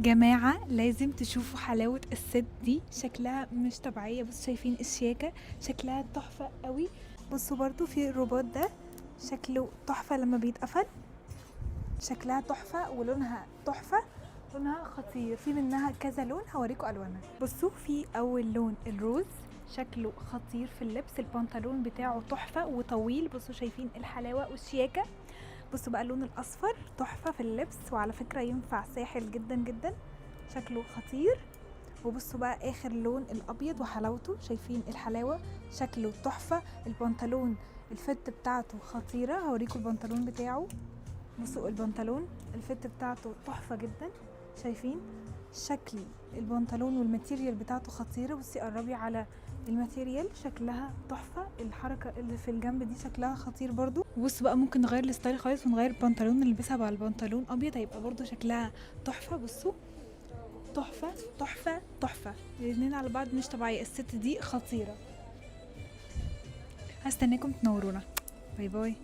جماعة لازم تشوفوا حلاوة الست دي، شكلها مش طبيعية. بصوا شايفين الشياكة، شكلها تحفة قوي. بصوا برضو في الروبوت ده شكله تحفة لما بيتقفل، شكلها تحفة ولونها تحفة، لونها خطير. في منها كذا لون هوريكم الوانها. بصوا في اول لون الروز، شكله خطير في اللبس، البنطلون بتاعه تحفة وطويل. بصوا شايفين الحلاوة والشياكة. بصوا بقى اللون الاصفر تحفة في اللبس، وعلى فكرة ينفع ساحل جدا جدا، شكله خطير. وبصوا بقى اخر لون الابيض وحلاوته، شايفين الحلاوة، شكله تحفة. البنطلون الفت بتاعته خطيرة، هوريكم البنطلون بتاعه. بصوا البنطلون الفت بتاعته تحفة جدا، شايفين شكل البنطلون والماتيريال بتاعته خطيرة. بصي قربي على الماتيريال، شكلها تحفة. الحركة اللي في الجنب دي شكلها خطير برضو. بصوا بقى ممكن نغير الستايل خالص ونغير البنطلون، نلبسها بقى البنطلون ابيض، هيبقى برضو شكلها تحفة. بصوا تحفة تحفة تحفة، الاتنين على بعض مش طبيعية. الست دي خطيرة. هستناكم تنورونا. باي باي.